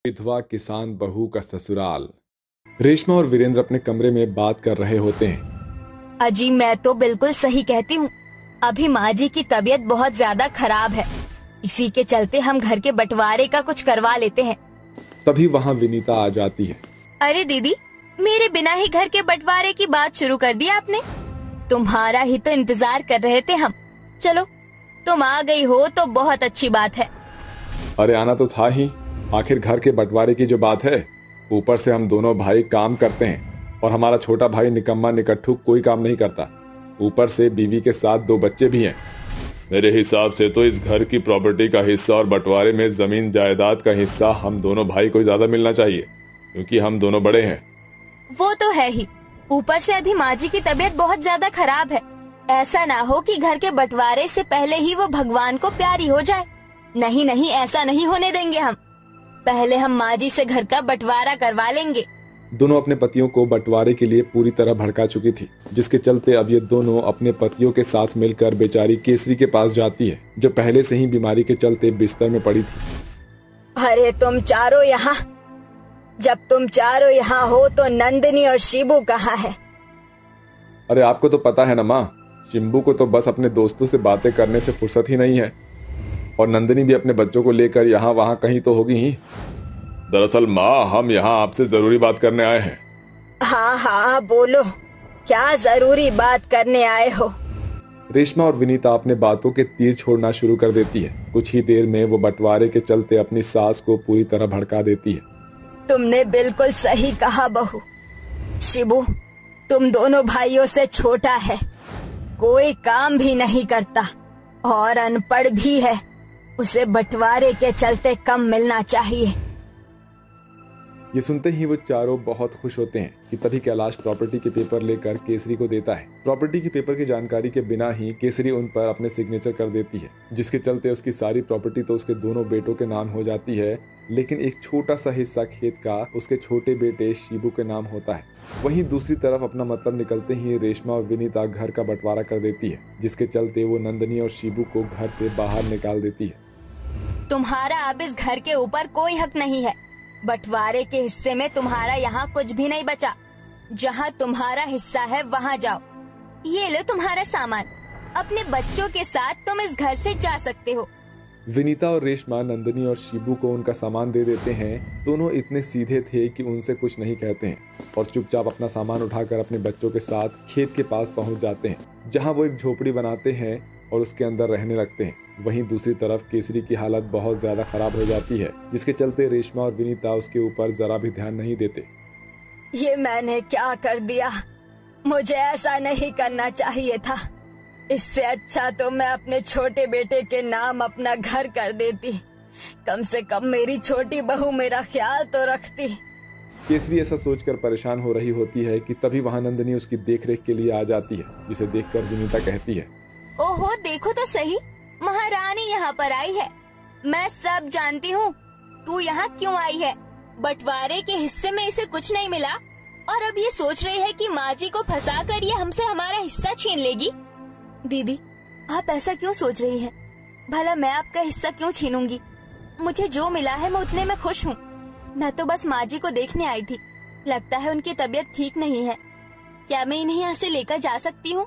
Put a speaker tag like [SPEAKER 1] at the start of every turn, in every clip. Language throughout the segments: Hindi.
[SPEAKER 1] विधवा किसान बहू का ससुराल। रेशमा और वीरेंद्र अपने कमरे में बात कर रहे होते हैं।
[SPEAKER 2] अजी मैं तो बिल्कुल सही कहती हूँ। अभी माँ जी की तबीयत बहुत ज्यादा खराब है, इसी के चलते हम घर के बंटवारे का कुछ करवा लेते हैं।
[SPEAKER 1] तभी वहाँ विनीता आ जाती है।
[SPEAKER 2] अरे दीदी, मेरे बिना ही घर के बंटवारे की बात शुरू कर दी आपने। तुम्हारा ही तो इंतजार कर रहे थे हम। चलो, तुम आ गई हो तो बहुत अच्छी बात है।
[SPEAKER 1] अरे आना तो था ही, आखिर घर के बंटवारे की जो बात है। ऊपर से हम दोनों भाई काम करते हैं और हमारा छोटा भाई निकम्मा निकट्ठू कोई काम नहीं करता। ऊपर से बीवी के साथ 2 बच्चे भी हैं। मेरे हिसाब से तो इस घर की प्रॉपर्टी का हिस्सा और बंटवारे में जमीन जायदाद का हिस्सा हम दोनों भाई को ज्यादा मिलना चाहिए, क्योंकि हम दोनों बड़े हैं।
[SPEAKER 2] वो तो है ही, ऊपर से अभी माँ जी की तबीयत बहुत ज्यादा खराब है। ऐसा ना हो कि घर के बंटवारे से पहले ही वो भगवान को प्यारी हो जाए। नहीं नहीं, ऐसा नहीं होने देंगे हम। पहले हम माँ जी से घर का बंटवारा करवा लेंगे।
[SPEAKER 1] दोनों अपने पतियों को बंटवारे के लिए पूरी तरह भड़का चुकी थी, जिसके चलते अब ये दोनों अपने पतियों के साथ मिलकर बेचारी केसरी के पास जाती है, जो पहले से ही बीमारी के चलते बिस्तर में पड़ी थी।
[SPEAKER 2] अरे तुम चारों यहाँ, जब तुम चारों यहाँ हो तो नंदिनी और शिबू कहाँ है?
[SPEAKER 1] अरे आपको तो पता है ना माँ, शिम्बू को तो बस अपने दोस्तों से बातें करने से फुर्सत ही नहीं है, और नंदिनी भी अपने बच्चों को लेकर यहाँ वहाँ कहीं तो होगी ही। दरअसल माँ, हम यहाँ आपसे जरूरी बात करने आए हैं।
[SPEAKER 2] हाँ हाँ बोलो, क्या जरूरी बात करने आए हो?
[SPEAKER 1] रेशमा और विनीता अपने बातों के तीर छोड़ना शुरू कर देती है। कुछ ही देर में वो बंटवारे के चलते अपनी सास को पूरी तरह भड़का देती है।
[SPEAKER 2] तुमने बिल्कुल सही कहा बहू। शिबू, तुम दोनों भाइयों से छोटा है, कोई काम भी नहीं करता और अनपढ़ भी है। उसे बंटवारे के चलते कम मिलना चाहिए।
[SPEAKER 1] ये सुनते ही वो चारों बहुत खुश होते हैं कि तभी कैलाश प्रॉपर्टी के पेपर लेकर केसरी को देता है। प्रॉपर्टी के पेपर की जानकारी के बिना ही केसरी उन पर अपने सिग्नेचर कर देती है, जिसके चलते उसकी सारी प्रॉपर्टी तो उसके दोनों बेटों के नाम हो जाती है, लेकिन एक छोटा सा हिस्सा खेत का उसके छोटे बेटे शिबू के नाम होता है। वहीं दूसरी तरफ अपना मतलब निकलते ही रेशमा और विनीता घर का बंटवारा कर देती है, जिसके चलते वो नंदिनी और शिबू को घर से बाहर निकाल देती है।
[SPEAKER 2] तुम्हारा अब इस घर के ऊपर कोई हक नहीं है। बंटवारे के हिस्से में तुम्हारा यहाँ कुछ भी नहीं बचा। जहाँ तुम्हारा हिस्सा है वहाँ जाओ। ये लो तुम्हारा सामान, अपने बच्चों के साथ तुम इस घर से जा सकते हो।
[SPEAKER 1] विनीता और रेशमा नंदिनी और शिबू को उनका सामान दे देते हैं। दोनों इतने सीधे थे कि उनसे कुछ नहीं कहते हैं और चुपचाप अपना सामान उठाकर अपने बच्चों के साथ खेत के पास पहुंच जाते हैं, जहां वो एक झोपड़ी बनाते हैं और उसके अंदर रहने लगते हैं। वहीं दूसरी तरफ केसरी की हालत बहुत ज्यादा खराब हो जाती है, जिसके चलते रेशमा और विनीता उसके ऊपर जरा भी ध्यान नहीं देते।
[SPEAKER 2] ये मैंने क्या कर दिया? मुझे ऐसा नहीं करना चाहिए था। इससे अच्छा तो मैं अपने छोटे बेटे के नाम अपना घर कर देती। कम से कम मेरी छोटी बहू मेरा ख्याल तो रखती।
[SPEAKER 1] केसरी ऐसा सोचकर परेशान हो रही होती है कि तभी वहां नंदिनी उसकी देखरेख के लिए आ जाती है, जिसे देखकर विनीता कहती है,
[SPEAKER 2] ओहो देखो तो सही, महारानी यहाँ पर आई है। मैं सब जानती हूँ तू यहाँ क्यों आई है। बंटवारे के हिस्से में इसे कुछ नहीं मिला और अब ये सोच रही है कि माँ जी को फंसा कर ये हमसे हमारा हिस्सा छीन लेगी। दीदी, आप ऐसा क्यों सोच रही हैं? भला मैं आपका हिस्सा क्यों छीनूंगी? मुझे जो मिला है मैं उतने में खुश हूँ। मैं तो बस माँ जी को देखने आई थी। लगता है उनकी तबीयत ठीक नहीं है। क्या मैं इन्हें यहाँ से लेकर जा सकती हूँ?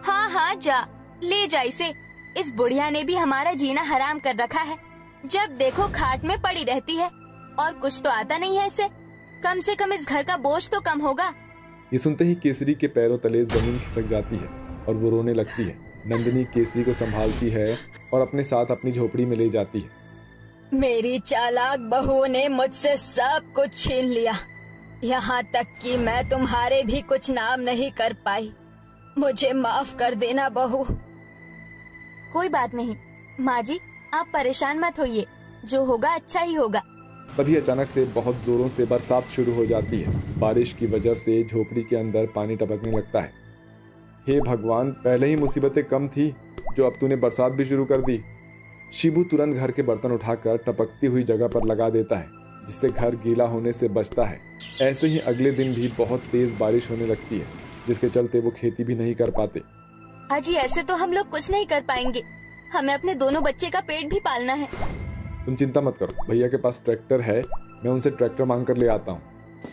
[SPEAKER 2] हाँ हाँ जा, ले जा इसे। इस बुढ़िया ने भी हमारा जीना हराम कर रखा है। जब देखो खाट में पड़ी रहती है और कुछ तो आता नहीं है इसे। कम से कम इस घर का बोझ तो कम होगा।
[SPEAKER 1] ये सुनते ही केसरी के पैरों तले जमीन खिसक जाती है और वो रोने लगती है। नंदिनी केसरी को संभालती है और अपने साथ अपनी झोपड़ी में ले जाती है।
[SPEAKER 2] मेरी चालाक बहू ने मुझसे सब कुछ छीन लिया, यहाँ तक कि मैं तुम्हारे भी कुछ नाम नहीं कर पाई। मुझे माफ कर देना बहू। कोई बात नहीं माँ जी, आप परेशान मत होइए, जो होगा अच्छा ही होगा।
[SPEAKER 1] तभी अचानक से बहुत जोरों से बरसात शुरू हो जाती है। बारिश की वजह से झोपड़ी के अंदर पानी टपकने लगता है। हे भगवान, पहले ही मुसीबतें कम थी, जो अब तूने बरसात भी शुरू कर दी। शिबू तुरंत घर के बर्तन उठाकर टपकती हुई जगह पर लगा देता है, जिससे घर गीला होने से बचता है। ऐसे ही अगले दिन भी बहुत तेज बारिश होने लगती है, जिसके चलते वो खेती भी नहीं कर पाते।
[SPEAKER 2] अजी ऐसे तो हम लोग कुछ नहीं कर पाएंगे। हमें अपने दोनों बच्चे का पेट भी पालना है।
[SPEAKER 1] तुम चिंता मत करो, भैया के पास ट्रैक्टर है, मैं उनसे ट्रैक्टर मांग कर ले आता हूँ।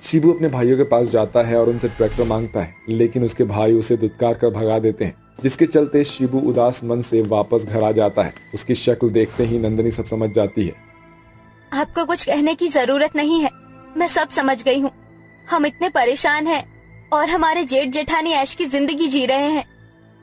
[SPEAKER 1] शिबू अपने भाइयों के पास जाता है और उनसे ट्रैक्टर मांगता है, लेकिन उसके भाई उसे दुत्कार कर भगा देते हैं, जिसके चलते शिबू उदास मन से वापस घर आ जाता है। उसकी शक्ल देखते ही नंदिनी सब समझ जाती है।
[SPEAKER 2] आपको कुछ कहने की जरूरत नहीं है, मैं सब समझ गई हूँ। हम इतने परेशान हैं और हमारे जेठ जेठानी ऐश की जिंदगी जी रहे हैं।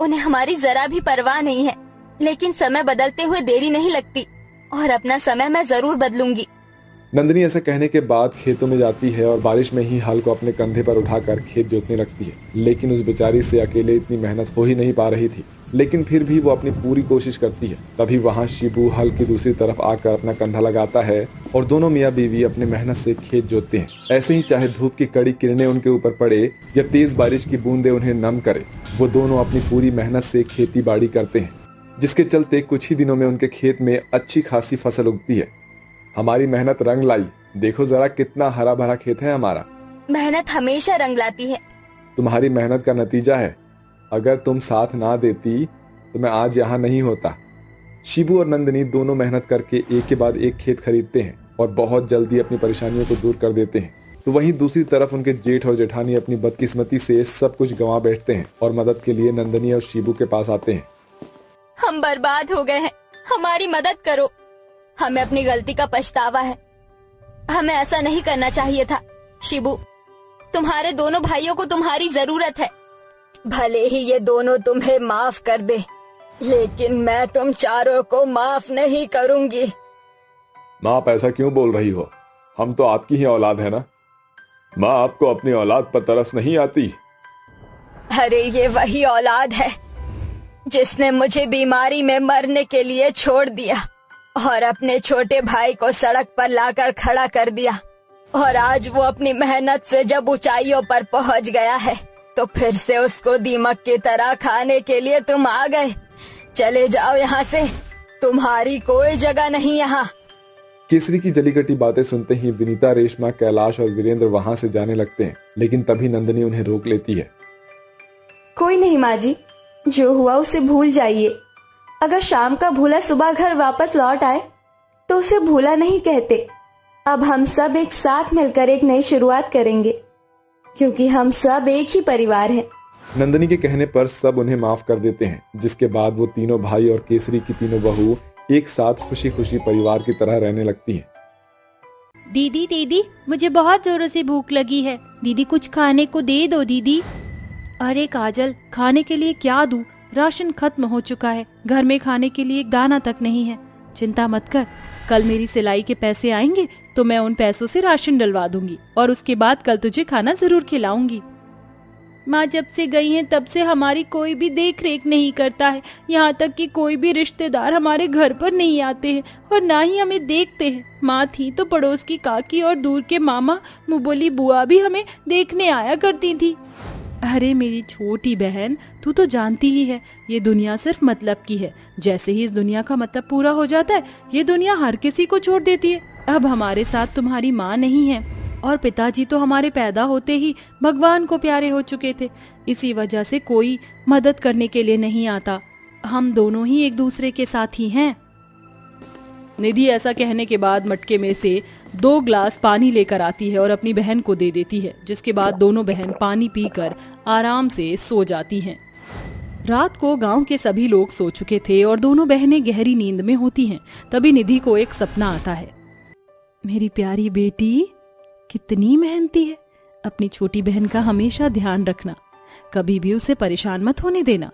[SPEAKER 2] उन्हें हमारी जरा भी परवाह नहीं है, लेकिन समय बदलते हुए देरी नहीं लगती और अपना समय मैं जरूर बदलूंगी।
[SPEAKER 1] नंदिनी ऐसा कहने के बाद खेतों में जाती है और बारिश में ही हल को अपने कंधे पर उठाकर खेत जोतने लगती है। लेकिन उस बेचारी से अकेले इतनी मेहनत हो ही नहीं पा रही थी, लेकिन फिर भी वो अपनी पूरी कोशिश करती है। तभी वहाँ शिबू हल की दूसरी तरफ आकर अपना कंधा लगाता है और दोनों मियाँ बीवी अपने मेहनत से खेत जोतते हैं। ऐसे ही चाहे धूप की कड़ी किरणें उनके ऊपर पड़े या तेज बारिश की बूंदें उन्हें नम करे, वो दोनों अपनी पूरी मेहनत से खेती बाड़ी करते हैं, जिसके चलते कुछ ही दिनों में उनके खेत में अच्छी खासी फसल उगती है। हमारी मेहनत रंग लाई, देखो जरा कितना हरा भरा खेत है हमारा।
[SPEAKER 2] मेहनत हमेशा रंग लाती है।
[SPEAKER 1] तुम्हारी मेहनत का नतीजा है। अगर तुम साथ ना देती तो मैं आज यहाँ नहीं होता। शिबू और नंदिनी दोनों मेहनत करके एक के बाद एक खेत खरीदते हैं और बहुत जल्दी अपनी परेशानियों को दूर कर देते हैं। तो वहीं दूसरी तरफ उनके जेठ और जेठानी अपनी बदकिस्मती से सब कुछ गंवा बैठते हैं और मदद के लिए नंदिनी और शिबू के पास आते हैं।
[SPEAKER 2] हम बर्बाद हो गए हैं, हमारी मदद करो। हमें अपनी गलती का पछतावा है। हमें ऐसा नहीं करना चाहिए था। शिबू, तुम्हारे दोनों भाइयों को तुम्हारी जरूरत है। भले ही ये दोनों तुम्हें माफ कर दे, लेकिन मैं तुम चारों को माफ नहीं करूंगी।
[SPEAKER 1] माँ, आप ऐसा क्यों बोल रही हो? हम तो आपकी ही औलाद है ना। माँ, आपको अपनी औलाद पर तरस नहीं आती?
[SPEAKER 2] अरे ये वही औलाद है जिसने मुझे बीमारी में मरने के लिए छोड़ दिया और अपने छोटे भाई को सड़क पर लाकर खड़ा कर दिया। और आज वो अपनी मेहनत से जब ऊंचाइयों पर पहुंच गया है तो फिर से उसको दीमक की तरह खाने के लिए तुम आ गए। चले जाओ यहाँ से, तुम्हारी कोई जगह नहीं यहाँ।
[SPEAKER 1] केसरी की जली कटी बातें सुनते ही विनीता, रेशमा, कैलाश और वीरेंद्र वहां से जाने लगते हैं, लेकिन तभी नंदिनी उन्हें रोक लेती है।
[SPEAKER 3] कोई नहीं माँ जी, जो हुआ उसे भूल जाइए। अगर शाम का भूला सुबह घर वापस लौट आए तो उसे भूला नहीं कहते। अब हम सब एक साथ मिलकर एक नई शुरुआत करेंगे, क्योंकि हम सब एक ही परिवार हैं।
[SPEAKER 1] नंदिनी के कहने पर सब उन्हें माफ कर देते हैं, जिसके बाद वो तीनों भाई और केसरी की तीनों बहू एक साथ खुशी खुशी परिवार की तरह रहने लगती हैं।
[SPEAKER 4] दीदी दीदी, मुझे बहुत जोरों से भूख लगी है। दीदी कुछ खाने को दे दो दीदी। अरे काजल, खाने के लिए क्या दूं? राशन खत्म हो चुका है, घर में खाने के लिए एक दाना तक नहीं है। चिंता मत कर, कल मेरी सिलाई के पैसे आएंगे तो मैं उन पैसों से राशन डलवा दूंगी और उसके बाद कल तुझे खाना जरूर खिलाऊंगी। माँ जब से गई हैं तब से हमारी कोई भी देख रेख नहीं करता है। यहाँ तक कि कोई भी रिश्तेदार हमारे घर पर नहीं आते हैं और ना ही हमें देखते हैं। माँ थी तो पड़ोस की काकी और दूर के मामा मुबोली बुआ भी हमें देखने आया करती थी। अरे मेरी छोटी बहन, तू तो जानती ही है ये दुनिया सिर्फ मतलब की है। जैसे ही इस दुनिया का मतलब पूरा हो जाता है ये दुनिया हर किसी को छोड़ देती है। अब हमारे साथ तुम्हारी माँ नहीं है और पिताजी तो हमारे पैदा होते ही भगवान को प्यारे हो चुके थे। इसी वजह से कोई मदद करने के लिए नहीं आता। हम दोनों ही एक दूसरे के साथी हैं। निधि ऐसा कहने के बाद मटके में से 2 ग्लास पानी लेकर आती है और अपनी बहन को दे देती है, जिसके बाद दोनों बहन पानी पीकर आराम से सो जाती हैं। रात को गांव के सभी लोग सो चुके थे और दोनों बहनें गहरी नींद में होती हैं। तभी निधि को एक सपना आता है। मेरी प्यारी बेटी कितनी मेहनती है। अपनी छोटी बहन का हमेशा ध्यान रखना, कभी भी उसे परेशान मत होने देना।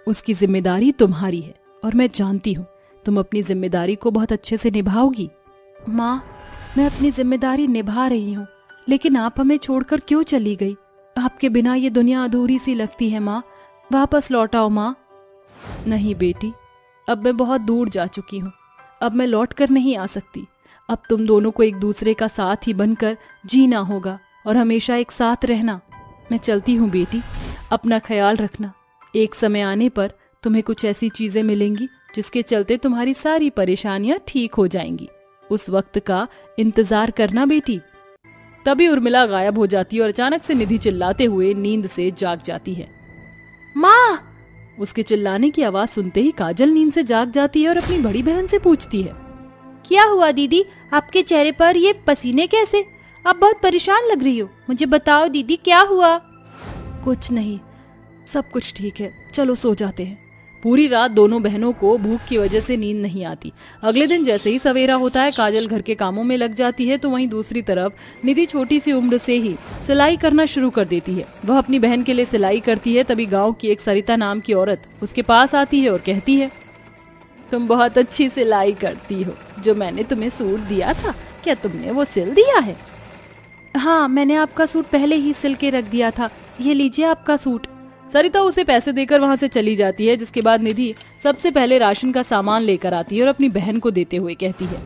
[SPEAKER 4] उसकी जिम्मेदारी तुम्हारी है और मैं जानती हूँ तुम अपनी जिम्मेदारी को बहुत अच्छे से निभाओगी। माँ, मैं अपनी जिम्मेदारी निभा रही हूँ, लेकिन आप हमें छोड़कर क्यों चली गई? आपके बिना ये दुनिया अधूरी सी लगती है माँ। वापस लौट आओ माँ। नहीं बेटी, अब मैं बहुत दूर जा चुकी हूँ। अब मैं लौट कर नहीं आ सकती। अब तुम दोनों को एक दूसरे का साथ ही बनकर जीना होगा और हमेशा एक साथ रहना। मैं चलती हूँ बेटी, अपना ख्याल रखना। एक समय आने पर तुम्हें कुछ ऐसी चीजें मिलेंगी जिसके चलते तुम्हारी सारी परेशानियां ठीक हो जाएंगी। उस वक्त का इंतजार करना बेटी। तभी उर्मिला गायब हो जाती है और अचानक से निधि चिल्लाते हुए नींद से जाग जाती है। माँ! उसके चिल्लाने की आवाज सुनते ही काजल नींद से जाग जाती है और अपनी बड़ी बहन से पूछती है, क्या हुआ दीदी, आपके चेहरे पर ये पसीने कैसे? आप बहुत परेशान लग रही हो, मुझे बताओ दीदी क्या हुआ?
[SPEAKER 5] कुछ नहीं, सब कुछ ठीक है, चलो सो जाते हैं। पूरी रात दोनों बहनों को भूख की वजह से नींद नहीं आती। अगले दिन जैसे ही सवेरा होता है काजल घर के कामों में लग जाती है, तो वहीं दूसरी तरफ निधि छोटी सी उम्र से ही सिलाई करना शुरू कर देती है। वह अपनी बहन के लिए सिलाई करती है। तभी गांव की एक सरिता नाम की औरत उसके पास आती है और कहती है,
[SPEAKER 4] तुम बहुत अच्छी सिलाई करती हो, जो मैंने तुम्हें सूट दिया था क्या तुमने वो सिल दिया है?
[SPEAKER 5] हाँ, मैंने आपका सूट पहले ही सिल के रख दिया था, ये लीजिए आपका सूट।
[SPEAKER 4] सरिता उसे पैसे देकर वहां से चली जाती है, जिसके बाद निधि सबसे पहले राशन का सामान लेकर आती है और अपनी बहन को देते हुए कहती है,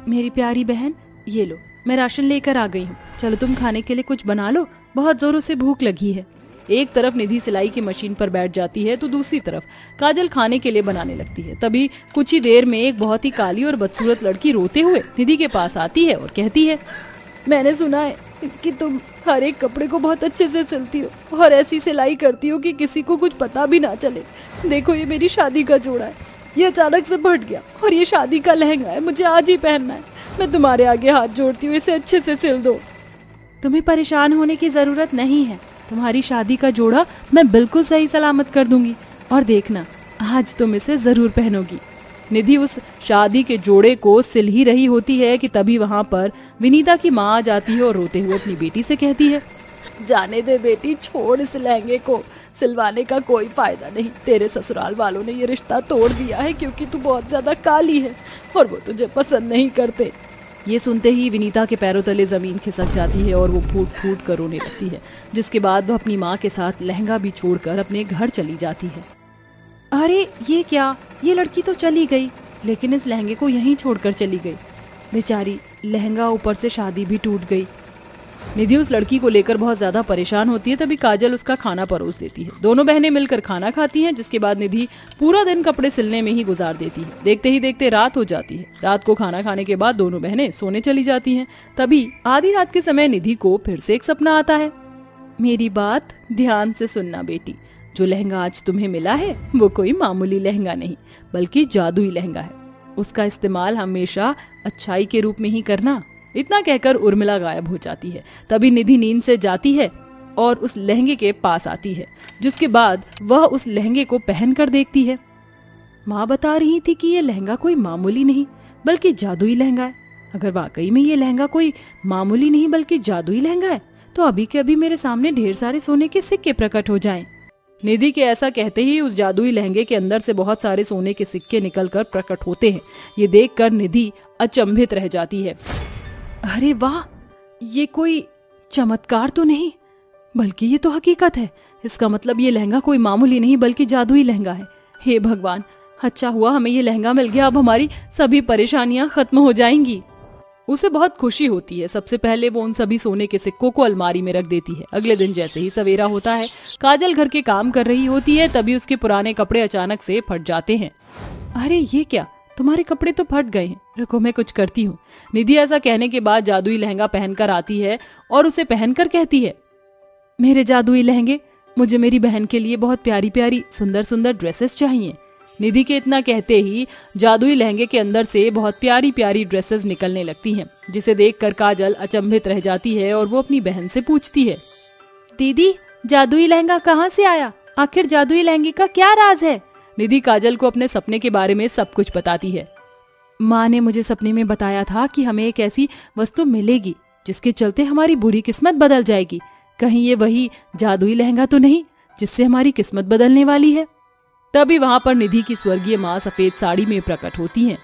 [SPEAKER 5] मेरी प्यारी बहन, ये लो, मैं राशन लेकर आ गई हूँ, चलो तुम खाने के लिए कुछ बना लो, बहुत जोरों से भूख लगी है।
[SPEAKER 4] एक तरफ निधि सिलाई की मशीन पर बैठ जाती है तो दूसरी तरफ काजल खाने के लिए बनाने लगती है। तभी कुछ ही देर में एक बहुत ही काली और बदसूरत लड़की रोते हुए निधि के पास आती है और कहती है,
[SPEAKER 5] मैंने सुना है कि तुम हर एक कपड़े को बहुत अच्छे से सिलती हो और ऐसी सिलाई करती हो कि किसी को कुछ पता भी ना चले। देखो, ये मेरी शादी का जोड़ा है, ये अचानक से फट गया और ये शादी का लहंगा है, मुझे आज ही पहनना है। मैं तुम्हारे आगे हाथ जोड़ती हूँ, इसे अच्छे से सिल दो।
[SPEAKER 4] तुम्हें परेशान होने की जरूरत नहीं है, तुम्हारी शादी का जोड़ा मैं बिल्कुल सही सलामत कर दूंगी और देखना, आज तुम इसे जरूर पहनोगी। निधि उस शादी के जोड़े को सिल ही रही होती है कि तभी वहां पर विनीता की माँ आ जाती है और रोते हुए अपनी बेटी से कहती है,
[SPEAKER 5] जाने दे बेटी, छोड़ इस लहंगे को, सिलवाने का कोई फायदा नहीं। तेरे ससुराल वालों ने ये रिश्ता तोड़ दिया है क्योंकि तू बहुत ज्यादा काली है और वो तुझे पसंद नहीं करते।
[SPEAKER 4] ये सुनते ही विनीता के पैरों तले जमीन खिसक जाती है और वो फूट फूट कर रोने लगती है, जिसके बाद वह अपनी माँ के साथ लहंगा भी छोड़कर अपने घर चली जाती है।
[SPEAKER 5] अरे ये क्या, ये लड़की तो चली गई, लेकिन इस लहंगे को यहीं छोड़कर चली गई। बेचारी, लहंगा ऊपर से शादी भी टूट गई।
[SPEAKER 4] निधि उस लड़की को लेकर बहुत ज्यादा परेशान होती है। तभी काजल उसका खाना परोस देती है। दोनों बहनें मिलकर खाना खाती हैं, जिसके बाद निधि पूरा दिन कपड़े सिलने में ही गुजार देती है। देखते ही देखते रात हो जाती है। रात को खाना खाने के बाद दोनों बहनें सोने चली जाती हैं। तभी आधी रात के समय निधि को फिर से एक सपना आता है।
[SPEAKER 5] मेरी बात ध्यान से सुनना बेटी, जो लहंगा आज तुम्हें मिला है वो कोई मामूली लहंगा नहीं, बल्कि जादुई लहंगा है। उसका इस्तेमाल हमेशा अच्छाई के रूप में ही करना।
[SPEAKER 4] इतना कहकर उर्मिला गायब हो जाती है। तभी निधि नींद से जाती है और उस लहंगे के पास आती है, जिसके बाद वह उस लहंगे को पहन कर देखती है।
[SPEAKER 5] माँ बता रही थी कि ये लहंगा कोई मामूली नहीं बल्कि जादुई लहंगा है। अगर वाकई में ये लहंगा कोई मामूली नहीं बल्कि जादुई लहंगा है, तो अभी के अभी मेरे सामने ढेर सारे सोने के सिक्के प्रकट हो जाएं।
[SPEAKER 4] निधि के ऐसा कहते ही उस जादुई लहंगे के अंदर से बहुत सारे सोने के सिक्के निकलकर प्रकट होते हैं। ये देखकर निधि अचंभित रह जाती है।
[SPEAKER 5] अरे वाह, ये कोई चमत्कार तो नहीं बल्कि ये तो हकीकत है। इसका मतलब ये लहंगा कोई मामूली नहीं बल्कि जादुई लहंगा है। हे भगवान, अच्छा हुआ हमें ये लहंगा मिल गया, अब हमारी सभी परेशानियां खत्म हो जाएंगी।
[SPEAKER 4] उसे बहुत खुशी होती है। सबसे पहले वो उन सभी सोने के सिक्कों को अलमारी में रख देती है। अगले दिन जैसे ही सवेरा होता है, काजल घर के काम कर रही होती है। तभी उसके पुराने कपड़े अचानक से फट जाते हैं।
[SPEAKER 5] अरे ये क्या, तुम्हारे कपड़े तो फट गए हैं, रुको मैं कुछ करती हूँ।
[SPEAKER 4] निधि ऐसा कहने के बाद जादुई लहंगा पहनकर आती है और उसे पहनकर कहती है,
[SPEAKER 5] मेरे जादुई लहंगे, मुझे मेरी बहन के लिए बहुत प्यारी प्यारी सुंदर सुंदर ड्रेसेस चाहिए।
[SPEAKER 4] निधि के इतना कहते ही जादुई लहंगे के अंदर से बहुत प्यारी प्यारी ड्रेसेस निकलने लगती हैं, जिसे देखकर काजल अचंभित रह जाती है और वो अपनी बहन से पूछती है,
[SPEAKER 5] दीदी जादुई लहंगा कहाँ से आया? आखिर जादुई लहंगे का क्या राज है?
[SPEAKER 4] निधि काजल को अपने सपने के बारे में सब कुछ बताती है।
[SPEAKER 5] माँ ने मुझे सपने में बताया था कि हमें एक ऐसी वस्तु मिलेगी जिसके चलते हमारी बुरी किस्मत बदल जाएगी। कहीं ये वही जादुई लहंगा तो नहीं जिससे हमारी किस्मत बदलने वाली है?
[SPEAKER 4] तभी वहां पर निधि की स्वर्गीय माँ सफेद साड़ी में प्रकट होती हैं।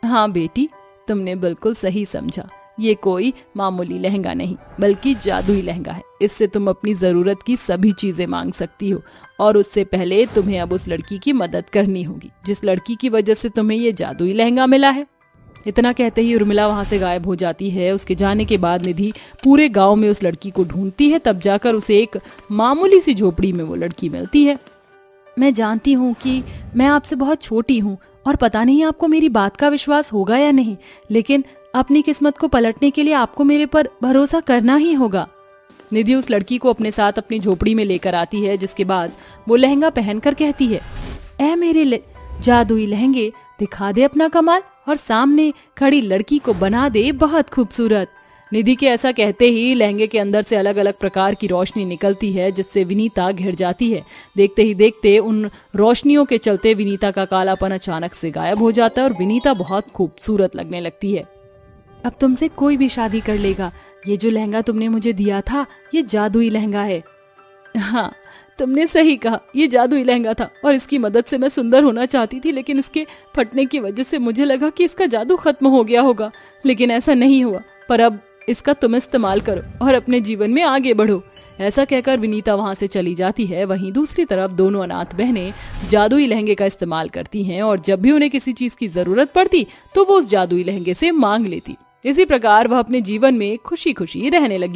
[SPEAKER 5] हाँ बेटी, तुमने बिल्कुल सही समझा। ये कोई मामूली लहंगा नहीं बल्कि जादुई लहंगा है। इससे तुम अपनी जरूरत की सभी चीजें मांग सकती हो और उससे पहले तुम्हें अब उस लड़की की मदद करनी होगी जिस लड़की की वजह से तुम्हें ये जादुई लहंगा मिला है।
[SPEAKER 4] इतना कहते ही उर्मिला वहां से गायब हो जाती है। उसके जाने के बाद निधि पूरे गांव में उस लड़की को ढूंढती है। तब जाकर उसे एक मामूली सी झोपड़ी में वो लड़की मिलती है।
[SPEAKER 5] मैं जानती हूँ कि मैं आपसे बहुत छोटी हूँ और पता नहीं आपको मेरी बात का विश्वास होगा या नहीं, लेकिन अपनी किस्मत को पलटने के लिए आपको मेरे पर भरोसा करना ही होगा।
[SPEAKER 4] निधि उस लड़की को अपने साथ अपनी झोपड़ी में लेकर आती है, जिसके बाद वो लहंगा पहनकर कहती है,
[SPEAKER 5] ऐ मेरे जादुई लहंगे, दिखा दे अपना कमाल और सामने खड़ी लड़की को बना दे बहुत खूबसूरत। निधि के ऐसा कहते ही लहंगे के अंदर से अलग अलग प्रकार की रोशनी निकलती है, जिससे विनीता घिर जाती है। देखते ही देखते उन रोशनियों के चलते विनीता का कालापन अचानक से गायब हो जाता है और विनीता बहुत खूबसूरत लगने लगती है। अब तुमसे कोई भी शादी कर लेगा। ये जो लहंगा तुमने मुझे दिया था, ये जादुई लहंगा है। हाँ, तुमने सही कहा, ये जादुई लहंगा था और इसकी मदद से मैं सुंदर होना चाहती थी, लेकिन इसके फटने की वजह से मुझे लगा कि इसका जादू खत्म हो गया होगा, लेकिन ऐसा नहीं हुआ। पर अब इसका तुम इस्तेमाल करो और अपने जीवन में आगे बढ़ो। ऐसा कहकर विनीता वहां से चली जाती है। वहीं दूसरी तरफ दोनों अनाथ बहनें जादुई लहंगे का इस्तेमाल करती हैं और जब भी उन्हें किसी चीज की जरूरत पड़ती तो वो उस जादुई लहंगे से मांग लेती। इसी प्रकार वह अपने जीवन में खुशी खुशी रहने लगी।